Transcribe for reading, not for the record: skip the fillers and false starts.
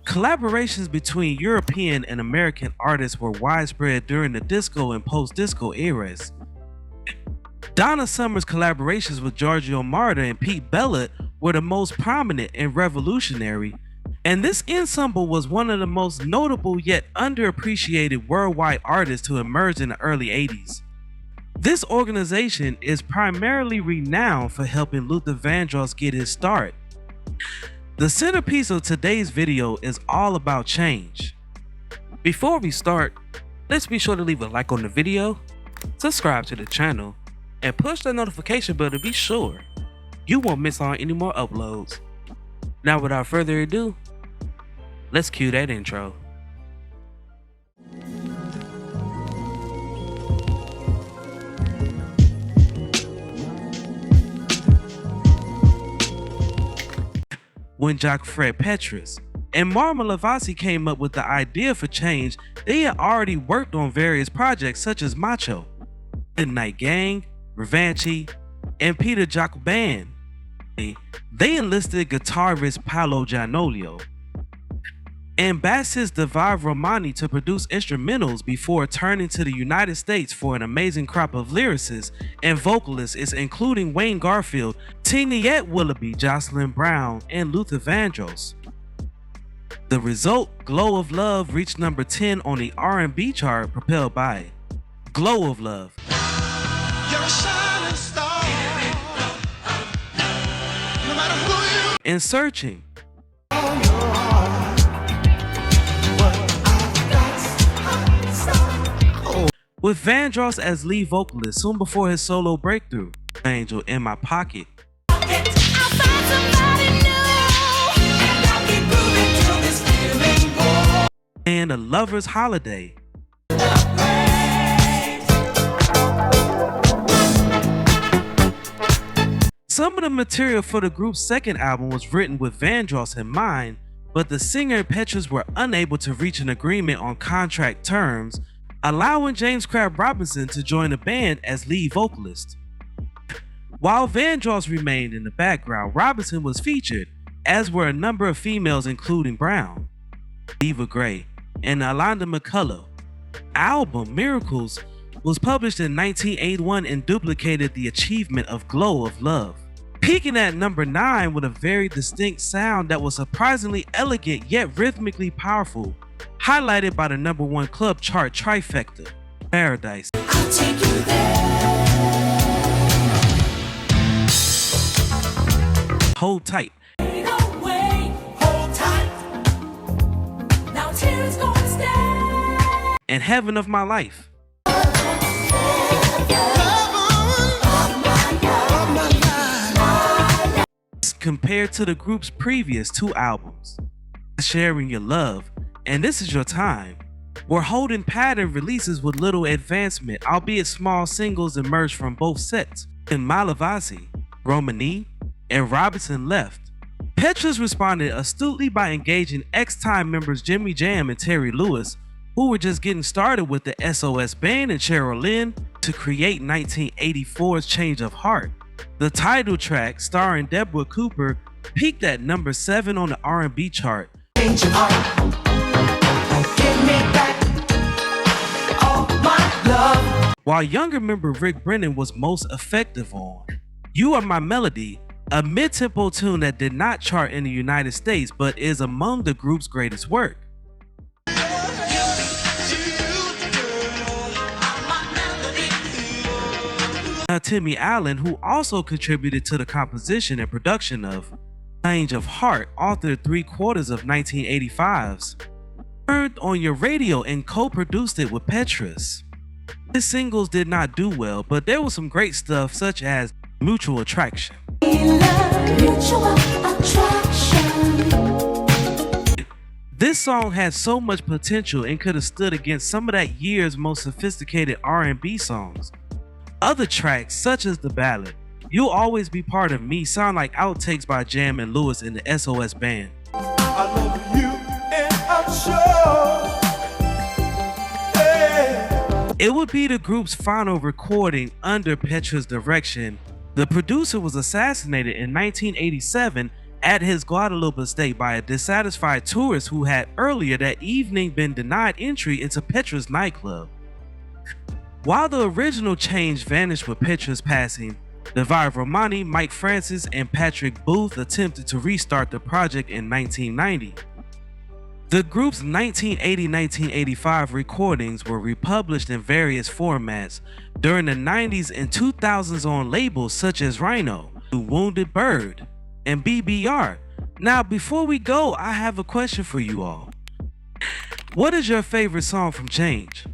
Collaborations between European and American artists were widespread during the disco and post-disco eras. Donna Summer's collaborations with Giorgio Moroder and Pete Bellotte were the most prominent and revolutionary, and this ensemble was one of the most notable yet underappreciated worldwide artists to emerge in the early 80s. This organization is primarily renowned for helping Luther Vandross get his start. The centerpiece of today's video is all about change. Before we start, let's be sure to leave a like on the video, subscribe to the channel, and push the notification bell to be sure you won't miss on any more uploads. Now without further ado, let's cue that intro. When Jacques Fred Petrus and Marma Lavasi came up with the idea for change, they had already worked on various projects such as Macho, Midnight Gang, Revanchi, and Peter Jacques Band. They enlisted guitarist Paolo Giannolio and bassist David Romani to produce instrumentals before turning to the United States for an amazing crop of lyricists and vocalists, including Wayne Garfield, Tina Willoughby, Jocelyn Brown, and Luther Vandross. The result, Glow of Love, reached number 10 on the R&B chart, propelled by Glow of Love. You're a shining star. No matter who you in Searching. With Vandross as lead vocalist soon before his solo breakthrough, Angel in My Pocket. And A Lover's Holiday. Some of the material for the group's second album was written with Vandross in mind, but the singer and Petrus were unable to reach an agreement on contract terms, allowing James Crabb Robinson to join the band as lead vocalist. While Vandross remained in the background, Robinson was featured, as were a number of females including Brown, Eva Gray, and Alonda McCullough. Album Miracles was published in 1981 and duplicated the achievement of Glow of Love, peaking at number 9 with a very distinct sound that was surprisingly elegant yet rhythmically powerful, highlighted by the number 1 club chart trifecta, Paradise, I'll Take You There, Hold Tight, Hold Tight, Now Tears Gonna Stay, and Heaven of My Life. Compared to the group's previous 2 albums, Sharing Your Love and This Is Your Time, were holding pattern releases with little advancement, albeit small singles emerged from both sets. In Malavasi, Romani, and Robinson left, Petrus responded astutely by engaging ex-Time members Jimmy Jam and Terry Lewis, who were just getting started with the SOS Band and Cheryl Lynn, to create 1984's Change of Heart. The title track, starring Deborah Cooper, peaked at number 7 on the R&B chart. Change of heart. Give me back all my love. While younger member Rick Brennan was most effective on You Are My Melody, a mid-tempo tune that did not chart in the United States but is among the group's greatest work. Timmy Allen, who also contributed to the composition and production of Change of Heart, authored 3/4 of 1985's Turned on Your Radio and co-produced it with Petrus. His singles did not do well, but there was some great stuff such as Mutual Attraction. This song had so much potential and could have stood against some of that year's most sophisticated R&B songs. Other tracks, such as the ballad You'll Always Be Part of Me, sound like outtakes by Jam and Lewis in the SOS Band. I love you and I'm sure. Hey. It would be the group's final recording under Petrus' direction. The producer was assassinated in 1987 at his Guadalupe estate by a dissatisfied tourist who had earlier that evening been denied entry into Petra's nightclub. While the original change vanished with Petra's passing, Devi Romani, Mike Francis, and Patrick Booth attempted to restart the project in 1990. The group's 1980-1985 recordings were republished in various formats during the 90s and 2000s on labels such as Rhino, Wounded Bird, and BBR. Now, before we go, I have a question for you all. What is your favorite song from Change?